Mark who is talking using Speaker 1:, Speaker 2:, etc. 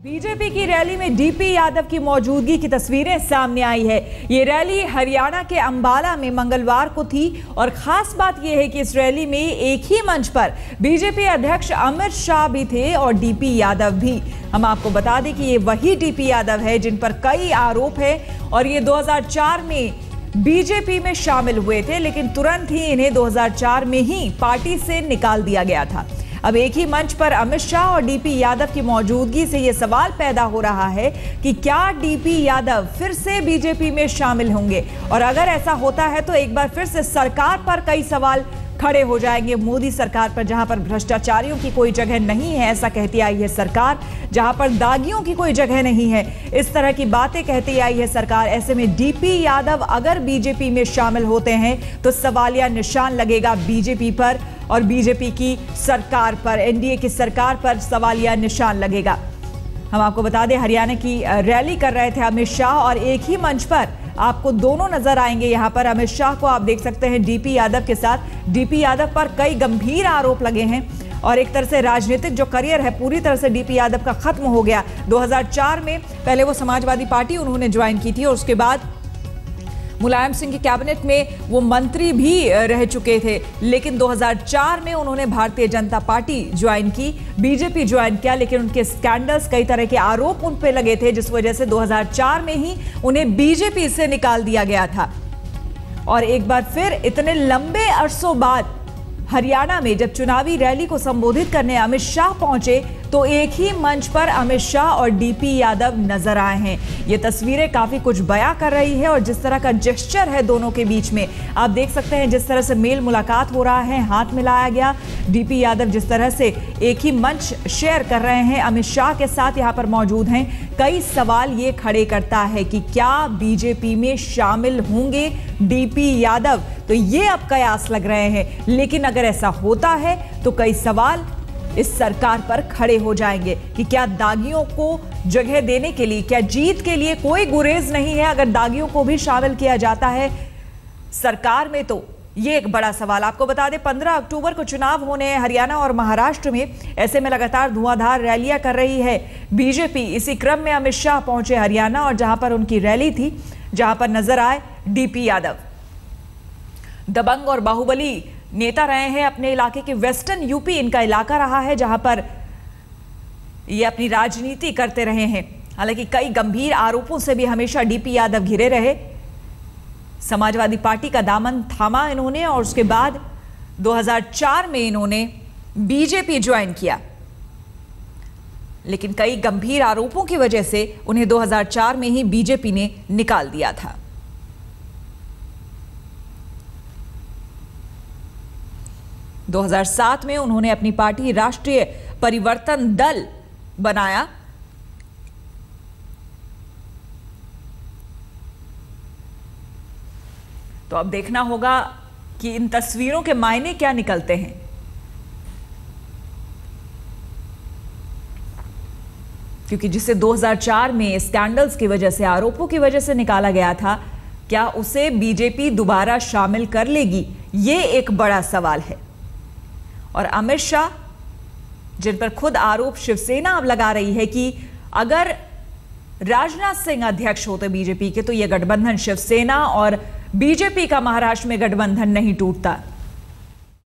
Speaker 1: BJP की rally में DP Yadav की मौजूदगी की तस्वीरें सामने आई है। ये रैली हरियाणा के अंबाला में मंगलवार को थी और खास बात यह है कि इस रैली में एक ही मंच पर बीजेपी अध्यक्ष अमित शाह भी थे और डीपी यादव भी। हम आपको बता दें कि ये वही डीपी यादव है जिन पर कई आरोप है और ये 2004 में बीजेपी में शामिल हुए थे, लेकिन तुरंत ही इन्हें 2004 में ही पार्टी से निकाल दिया गया था। अब एक ही मंच पर अमित शाह और डीपी यादव की मौजूदगी से यह सवाल पैदा हो रहा है कि क्या डीपी यादव फिर से बीजेपी में शामिल होंगे, और अगर ऐसा होता है तो एक बार फिर से सरकार पर कई सवाल खड़े हो जाएंगे। मोदी सरकार पर, जहां पर भ्रष्टाचारियों की कोई जगह नहीं है, ऐसा कहती आई है सरकार, जहां पर दागियों की कोई जगह नहीं है, इस तरह की बातें कहती आई है सरकार। ऐसे में डीपी यादव अगर बीजेपी में शामिल होते हैं तो सवालिया निशान लगेगा बीजेपी पर और बीजेपी की सरकार पर, एनडीए की सरकार पर सवालिया निशान लगेगा। हम आपको बता दें, हरियाणा की रैली कर रहे थे अमित शाह और एक ही मंच पर आपको दोनों नजर आएंगे। यहां पर अमित शाह को आप देख सकते हैं डीपी यादव के साथ। डीपी यादव पर कई गंभीर आरोप लगे हैं और एक तरह से राजनीतिक जो करियर है पूरी तरह से डीपी यादव का खत्म हो गया। 2004 में पहले वो समाजवादी पार्टी उन्होंने ज्वाइन की थी और उसके बाद मुलायम सिंह की कैबिनेट में वो मंत्री भी रह चुके थे, लेकिन 2004 में उन्होंने भारतीय जनता पार्टी ज्वाइन की, बीजेपी ज्वाइन किया, लेकिन उनके स्कैंडल्स, कई तरह के आरोप उन पे लगे थे जिस वजह से 2004 में ही उन्हें बीजेपी से निकाल दिया गया था। और एक बार फिर इतने लंबे अरसों बाद हरियाणा में जब चुनावी रैली को संबोधित करने अमित शाह पहुंचे तो एक ही मंच पर अमित शाह और डीपी यादव नजर आए हैं। ये तस्वीरें काफी कुछ बयां कर रही है और जिस तरह का जेस्चर है दोनों के बीच में, आप देख सकते हैं जिस तरह से मेल मुलाकात हो रहा है, हाथ मिलाया गया। डीपी यादव जिस तरह से एक ही मंच शेयर कर रहे हैं अमित शाह के साथ, यहां पर मौजूद हैं। कई सवाल ये खड़े करता है कि क्या बीजेपी में शामिल होंगे डीपी यादव, तो ये अब कयास लग रहे हैं। लेकिन अगर ऐसा होता है तो कई सवाल इस सरकार पर खड़े हो जाएंगे कि क्या दागियों को जगह देने के लिए, क्या जीत के लिए कोई गुरेज नहीं है अगर दागियों को भी शामिल किया जाता है सरकार में, तो ये एक बड़ा सवाल। आपको बता दें 15 अक्टूबर को चुनाव होने हैं हरियाणा और महाराष्ट्र में। ऐसे में लगातार धुआंधार रैलियां कर रही है बीजेपी। इसी क्रम में अमित शाह पहुंचे हरियाणा और जहां पर उनकी रैली थी, जहां पर नजर आए डीपी यादव। दबंग और बाहुबली नेता रहे हैं अपने इलाके के, वेस्टर्न यूपी इनका इलाका रहा है जहां पर ये अपनी राजनीति करते रहे हैं। हालांकि कई गंभीर आरोपों से भी हमेशा डीपी यादव घिरे रहे। समाजवादी पार्टी का दामन थामा इन्होंने और उसके बाद 2004 में इन्होंने बीजेपी ज्वाइन किया, लेकिन कई गंभीर आरोपों की वजह से उन्हें 2004 में ही बीजेपी ने निकाल दिया था। 2007 में उन्होंने अपनी पार्टी राष्ट्रीय परिवर्तन दल बनाया। तो अब देखना होगा कि इन तस्वीरों के मायने क्या निकलते हैं। क्योंकि जिसे 2004 में स्कैंडल्स की वजह से, आरोपों की वजह से निकाला गया था, क्या उसे बीजेपी दोबारा शामिल कर लेगी, ये एक बड़ा सवाल है। और अमित शाह, जिन पर खुद आरोप शिवसेना अब लगा रही है कि अगर राजनाथ सिंह अध्यक्ष होते बीजेपी के तो यह गठबंधन शिवसेना और बीजेपी का महाराष्ट्र में गठबंधन नहीं टूटता।